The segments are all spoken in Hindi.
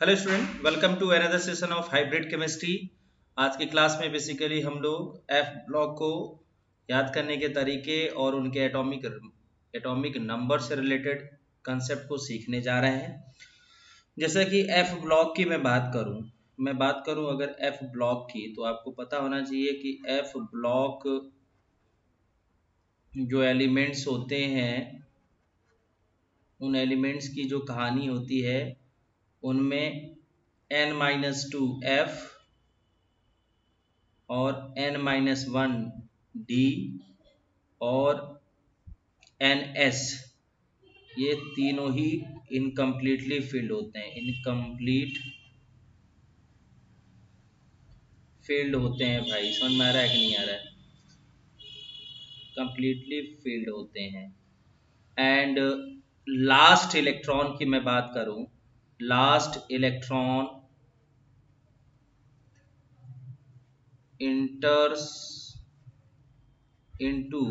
Hello student, welcome to another session of hybrid chemistry. आज की क्लास में बेसिकली हम लोग एफ ब्लॉक को याद करने के तरीके और उनके एटॉमिक नंबर से रिलेटेड कंसेप्ट को सीखने जा रहे हैं। जैसे कि एफ ब्लॉक की मैं बात करूं अगर एफ ब्लॉक की, तो आपको पता होना चाहिए कि एफ ब्लॉक जो एलिमेंट्स होते हैं, उन एलिमेंट्स की जो कहानी होती है उनमें n-2 f और n-1 d और ns, ये तीनों ही इनकम्प्लीटली फिल्ड होते हैं। इनकम्प्लीट फील्ड होते हैं भाई, समझ में आ रहा है कि नहीं आ रहा है? कंप्लीटली फील्ड होते हैं। एंड लास्ट इलेक्ट्रॉन की मैं बात करूं, लास्ट इलेक्ट्रॉन इंटर्स इनटू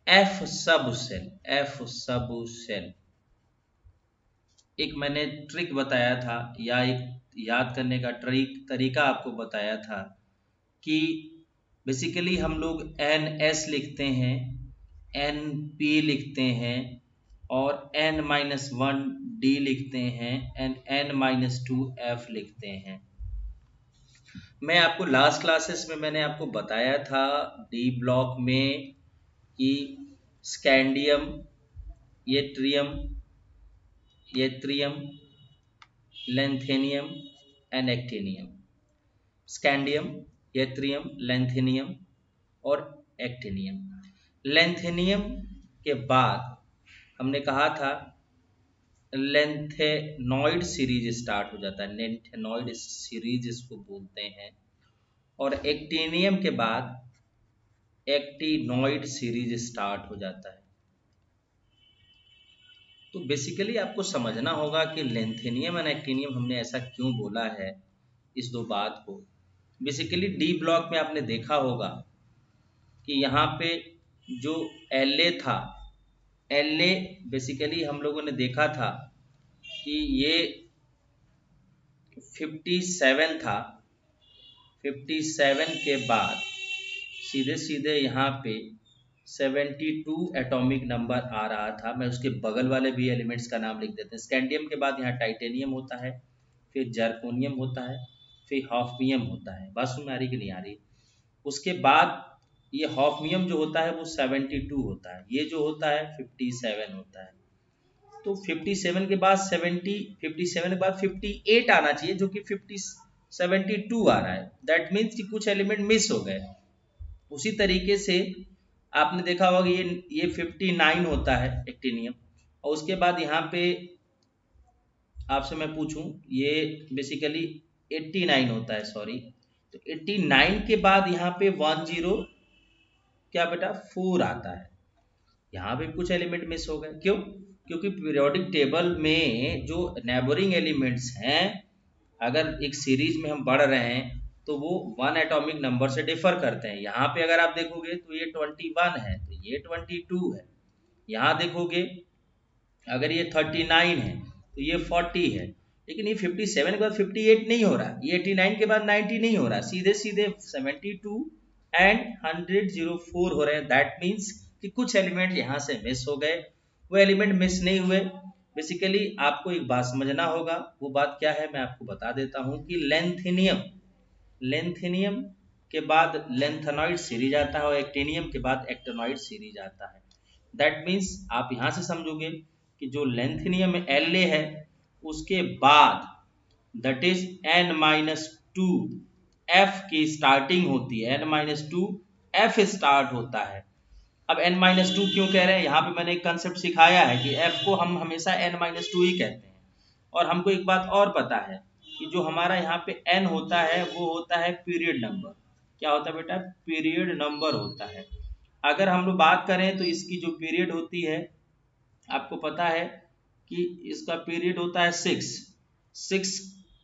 एफ सब सेल। एक मैंने ट्रिक बताया था या एक याद करने का तरीका आपको बताया था कि बेसिकली हम लोग एन एस लिखते हैं, एन पी लिखते हैं और n-1 डी लिखते हैं एंड n-2 एफ लिखते हैं। मैं आपको लास्ट क्लासेस में मैंने आपको बताया था डी ब्लॉक में कि scandium, yttrium, lanthanum and actinium. Scandium, yttrium, lanthanum और एक्टिनियम। लैंथेनियम के बाद हमने कहा था लैंथेनॉइड सीरीज स्टार्ट हो जाता है, लैंथेनॉइड सीरीज इसको बोलते हैं। और एक्टिनियम के बाद एक्टिनॉइड सीरीज स्टार्ट हो जाता है। तो बेसिकली आपको समझना होगा कि लेंथेनियम एंड एक्टिनियम हमने ऐसा क्यों बोला है, इस दो बात को। बेसिकली डी ब्लॉक में आपने देखा होगा कि यहाँ पे जो एल था, एल बेसिकली हम लोगों ने देखा था कि ये 57 था। 57 के बाद सीधे सीधे यहाँ पे 72 एटॉमिक नंबर आ रहा था। मैं उसके बगल वाले भी एलिमेंट्स का नाम लिख देते हैं। स्कैंडियम के बाद यहाँ टाइटेनियम होता है, फिर जर्कोनियम होता है, फिर हॉफनियम होता है। बात सुन में आ रही कि नहीं आ रही? उसके बाद ये हॉफनियम जो होता है वो 72 होता है, ये जो होता है 57 होता है। तो 57 के बाद 57 के बाद 58 आना चाहिए, जो कि 72 आ रहा है। दैट मीन्स कि कुछ एलिमेंट मिस हो गए। उसी तरीके से आपने देखा होगा कि ये 59 होता है एक्टिनियम। और उसके बाद यहाँ पे आपसे मैं पूछूं, ये बेसिकली 89 होता है, सॉरी। तो 89 के बाद यहाँ पे 10 क्या बेटा 4 आता है। यहाँ पे कुछ एलिमेंट मिस हो गए। क्यों? क्योंकि पीरियोडिक टेबल में जो नेबरिंग एलिमेंट्स हैं, अगर एक सीरीज में हम बढ़ रहे हैं तो वो 1 एटॉमिक नंबर से डिफर करते हैं। यहाँ पे अगर आप देखोगे तो ये 21 है, तो ये 22 है। यहाँ देखोगे अगर ये 39 है तो ये 40 है। लेकिन ये 57 के बाद 58 नहीं हो रहा, ये 89 के बाद 90 नहीं हो रहा, सीधे सीधे 72 एंड 104 हो रहे हैं। दैट मीन्स कि कुछ एलिमेंट यहाँ से मिस हो गए। वो एलिमेंट मिस नहीं हुए। बेसिकली आपको एक बात समझना होगा, वो बात क्या है मैं आपको बता देता हूँ कि लेंथेनियम के बाद लेंथेनॉइड सीरीज आता है और एक्टिनियम के बाद एक्टिनॉइड सीरीज आता है। दैट मीन्स आप यहाँ से समझोगे कि जो लेंथेनियम एल है उसके बाद दैट इज n-2 f की स्टार्टिंग होती है, n-2 f स्टार्ट होता है। अब n-2 क्यों कह रहे हैं? यहाँ पे मैंने एक कंसेप्ट सिखाया है कि f को हम हमेशा n-2 ही कहते हैं। और हमको एक बात और पता है कि जो हमारा यहाँ पे n होता है वो होता है पीरियड नंबर। क्या होता है बेटा? पीरियड नंबर होता है। अगर हम लोग बात करें तो इसकी जो पीरियड होती है, आपको पता है कि इसका पीरियड होता है 6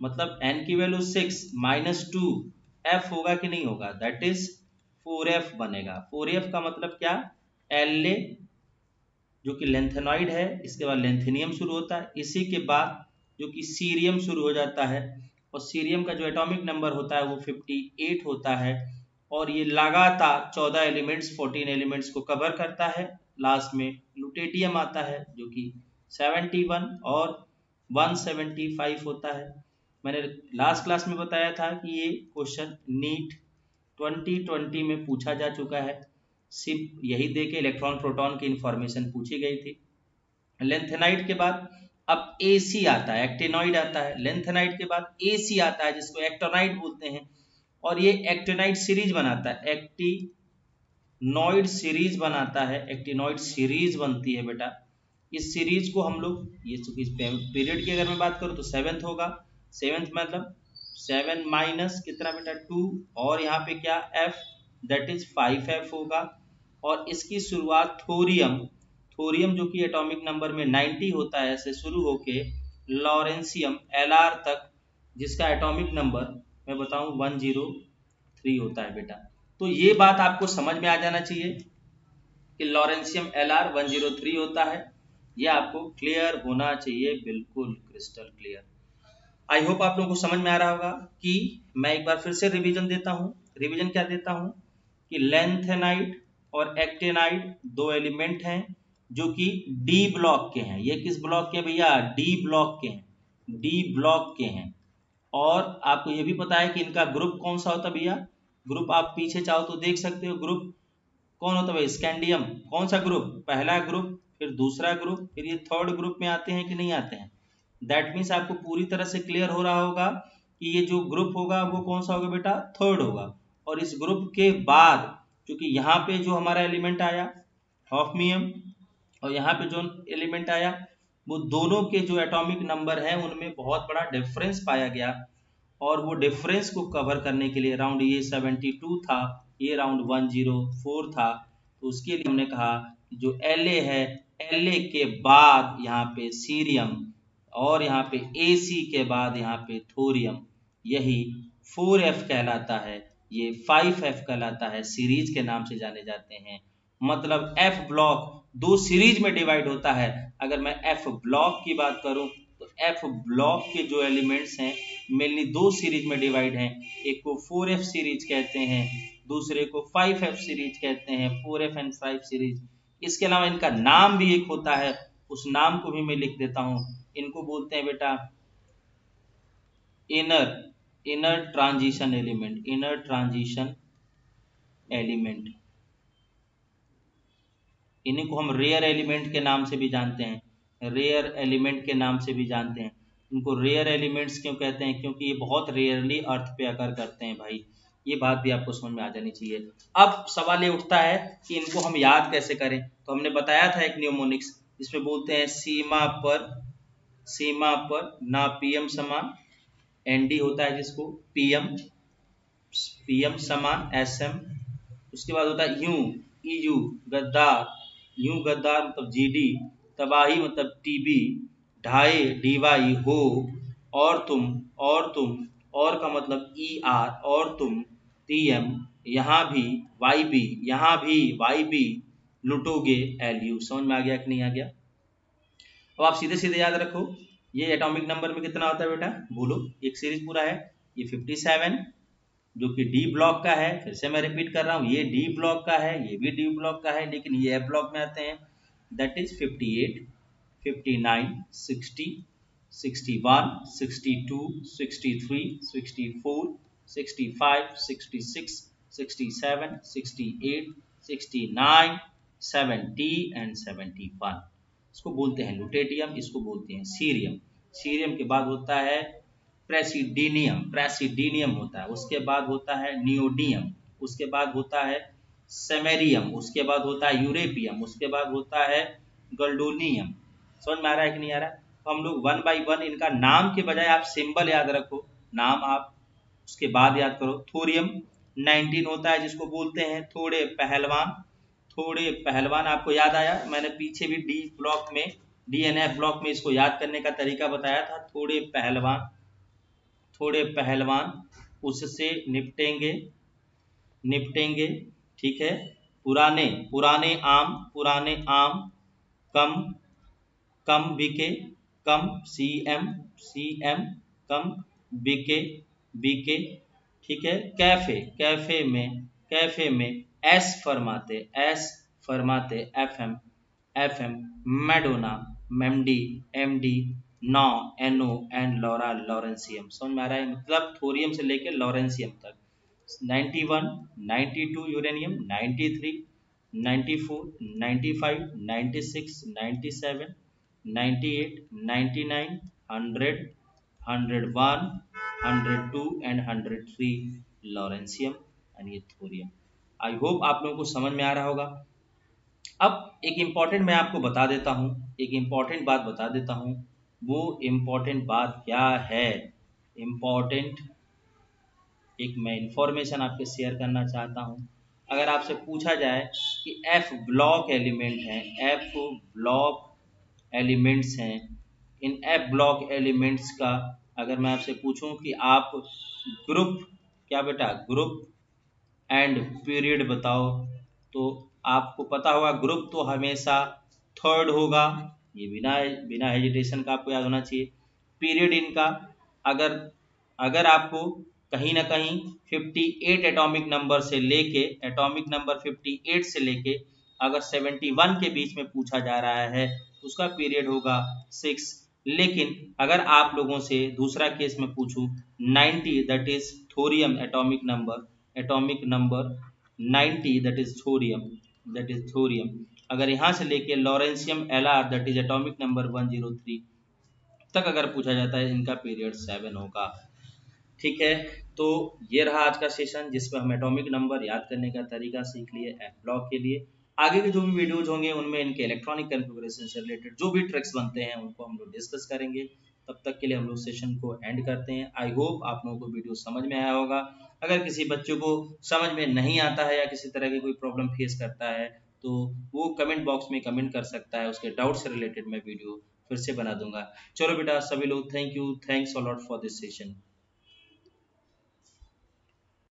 मतलब n की वैल्यू 6 - 2 f होगा कि नहीं होगा? दैट इज 4f बनेगा। 4f का मतलब क्या? La जो कि लेंथेनॉइड है, इसके बाद लेंथेनियम शुरू होता है, इसी के बाद जो कि सीरियम शुरू हो जाता है, और सीरियम का जो एटॉमिक नंबर होता है वो 58 होता है, और ये लगातार 14 एलिमेंट्स 14 एलिमेंट्स को कवर करता है। लास्ट में लुटेटियम आता है जो कि 71 और 175 होता है। मैंने लास्ट क्लास में बताया था कि ये क्वेश्चन नीट 2020 में पूछा जा चुका है, सिर्फ यही देके इलेक्ट्रॉन प्रोटॉन की इंफॉर्मेशन पूछी गई थी। लेंथेनाइट के बाद अब AC आता है, एक्टिनॉइड आता है। लेंथेनाइट के बाद AC आता है जिसको एक्टिनॉइड बोलते हैं, और ये एक्टिनॉइड सीरीज बनाता है, एक्टिनॉइड सीरीज बनाता है, एक्टिनॉइड सीरीज बनती है बेटा। इस सीरीज को हम लोग, ये पीरियड की अगर मैं बात करूँ तो 7th होगा, 7th मतलब 7 माइनस कितना बेटा 2, और यहाँ पे क्या F, दैट इज 5F होगा। और इसकी शुरुआत थोरियम, थोरियम जो कि एटॉमिक नंबर में 90 होता है, से शुरू होके लॉरेंसियम Lr तक, जिसका एटॉमिक नंबर मैं बताऊं 103 होता है बेटा। तो ये बात आपको समझ में आ जाना चाहिए कि लॉरेंसियम Lr 103 होता है, ये आपको क्लियर होना चाहिए, बिल्कुल क्रिस्टल क्लियर। आई होप आप लोगों को समझ में आ रहा होगा कि मैं एक बार फिर से रिवीजन देता हूँ। रिवीजन क्या देता हूँ कि लेंथेनाइड और एक्टिनाइड दो एलिमेंट हैं जो कि डी ब्लॉक के हैं। ये किस ब्लॉक के भैया? डी ब्लॉक के हैं, डी ब्लॉक के हैं। और आपको ये भी पता है कि इनका ग्रुप कौन सा होता है भैया? ग्रुप आप पीछे चाहो तो देख सकते हो, ग्रुप कौन होता है भाई? स्कैंडियम। कौन सा ग्रुप? पहला ग्रुप, फिर दूसरा ग्रुप, फिर ये थर्ड ग्रुप में आते हैं कि नहीं आते हैं? दैट मीन्स आपको पूरी तरह से क्लियर हो रहा होगा कि ये जो ग्रुप होगा वो कौन सा होगा बेटा? थर्ड होगा। और इस ग्रुप के बाद क्योंकि यहाँ पे जो हमारा एलिमेंट आया हॉफमियम, और यहाँ पे जो एलिमेंट आया, वो दोनों के जो एटॉमिक नंबर है उनमें बहुत बड़ा डिफरेंस पाया गया, और वो डिफरेंस को कवर करने के लिए राउंड ये 72 था, ये राउंड 104 था। तो उसके लिए हमने कहा जो La है, La के बाद यहाँ पे सीरियम, और यहाँ पे AC के बाद यहाँ पे थोरियम, यही 4F कहलाता है, ये 5F कहलाता है, सीरीज के नाम से जाने जाते हैं। मतलब F ब्लॉक दो सीरीज में डिवाइड होता है। अगर मैं F ब्लॉक की बात करूं तो F ब्लॉक के जो एलिमेंट्स हैं मेनली दो सीरीज में डिवाइड हैं, एक को 4F सीरीज कहते हैं, दूसरे को 5F सीरीज कहते हैं, 4F एंड 5 सीरीज। इसके अलावा इनका नाम भी एक होता है, उस नाम को भी मैं लिख देता हूं। इनको बोलते हैं बेटा inner transition element, inner transition element. इन्हीं को हम रेयर एलिमेंट के नाम से भी जानते हैं, रेयर एलिमेंट के नाम से भी जानते हैं। इनको रेयर एलिमेंट्स क्यों कहते हैं? क्योंकि ये बहुत रेयरली अर्थ पे अकर करते हैं भाई, ये बात भी आपको समझ में आ जानी चाहिए। अब सवाल ये उठता है कि इनको हम याद कैसे करें। तो हमने बताया था एक न्यूमोनिक्स जिसमें बोलते हैं सीमा पर ना पीएम समान, एनडी होता है जिसको पीएम समान एसएम। उसके बाद होता है ईयू गद्दार, यूं गद्दार मतलब जीडी, तबाही मतलब टीबी, ढाई डीवाई हो, और का मतलब ईआर, और तुम टीएम, यहाँ भी वाईबी, लुटोगे एलयू। समझ में आ गया कि नहीं आ गया? अब आप सीधे सीधे याद रखो, ये एटॉमिक नंबर में कितना होता है बेटा? बोलो, एक सीरीज पूरा है, ये 57 जो कि डी ब्लॉक का है। फिर से मैं रिपीट कर रहा हूँ, ये डी ब्लॉक का है, ये भी डी ब्लॉक का है, लेकिन ये एफ ब्लॉक में आते हैं। That is 58, 59, 60, 61, 62, 63, 64, 65, 66, 67, 68, 69, 70 and 71। इसको बोलते हैं लुटेटियम, इसको बोलते हैं सीरियम। सीरियम के बाद होता है प्रेसिडीनियम होता है, उसके बाद होता है नियोडियम, उसके बाद होता है सेमेरियम, उसके बाद होता है यूरेपियम, उसके बाद होता है गल्डोनियम। समझ में आ रहा है कि नहीं आ रहा है? तो हम लोग 1 बाई 1 इनका नाम के बजाय आप सिंबल याद रखो, नाम आप उसके बाद याद करो। थोरियम 19 होता है जिसको बोलते हैं थोड़े पहलवान। आपको याद आया, मैंने पीछे भी डी ब्लॉक में, डीएनएफ ब्लॉक में इसको याद करने का तरीका बताया था। थोड़े पहलवान उससे निपटेंगे, ठीक है। पुराने आम कम बिके, कम सीएम CM कम BK BK, ठीक है। कैफे, कैफे में एस फरमाते FM मैडोना, मेमडी MD, नौ NO एंड लॉरा लॉरेंसियम। समझ में आ रहा है, मतलब थोरियम से लेके लॉरेंसियम तक। 91, 92 यूरेनियम, 93, 94, 95, 96, 97, 98, 99, 100, 101, 102 एंड 103 लॉरेंसियम एंड ये थोरियम। आई होप आप लोगों को समझ में आ रहा होगा। अब एक इम्पॉर्टेंट मैं आपको बता देता हूँ, एक इम्पॉर्टेंट बात बता देता हूँ। वो इम्पॉर्टेंट बात क्या है? इम्पॉर्टेंट एक मैं इंफॉर्मेशन आपके शेयर करना चाहता हूँ। अगर आपसे पूछा जाए कि एफ ब्लॉक एलिमेंट हैं, एफ ब्लॉक एलिमेंट्स हैं, इन एफ ब्लॉक एलिमेंट्स का अगर मैं आपसे पूछूं कि आप ग्रुप, क्या बेटा, ग्रुप एंड पीरियड बताओ, तो आपको पता होगा ग्रुप तो हमेशा थर्ड होगा, ये बिना बिना हेजिटेशन का आपको याद होना चाहिए। पीरियड इनका अगर अगर आपको कहीं ना कहीं 58 एटॉमिक नंबर से लेके, एटॉमिक नंबर 58 से लेके अगर 71 के बीच में पूछा जा रहा है तो उसका पीरियड होगा 6। लेकिन अगर आप लोगों से दूसरा केस में पूछूं 90 that is thorium atomic number 90 that is thorium, अगर यहाँ से लेके lawrencium LR that is atomic number 103 तक अगर पूछा जाता है, इनका पीरियड 7 होगा। ठीक है, तो ये रहा आज का सेशन जिसमें हम एटॉमिक नंबर याद करने का तरीका सीख लिए एफ ब्लॉक के लिए। आगे के जो भी वीडियोज होंगे उनमें इनके इलेक्ट्रॉनिक कॉन्फ़िगरेशन से रिलेटेड जो भी ट्रिक्स बनते हैं उनको हम लोग डिस्कस करेंगे। तब तक के लिए हम लोग सेशन को एंड करते हैं। आई होप आप लोगों को वीडियो समझ में आया होगा। अगर किसी बच्चे को समझ में नहीं आता है या किसी तरह की कोई प्रॉब्लम फेस करता है तो वो कमेंट बॉक्स में कमेंट कर सकता है, उसके डाउट से रिलेटेड मैं वीडियो फिर से बना दूंगा। चलो बेटा, सभी लोग thank you, thanks a lot for this session.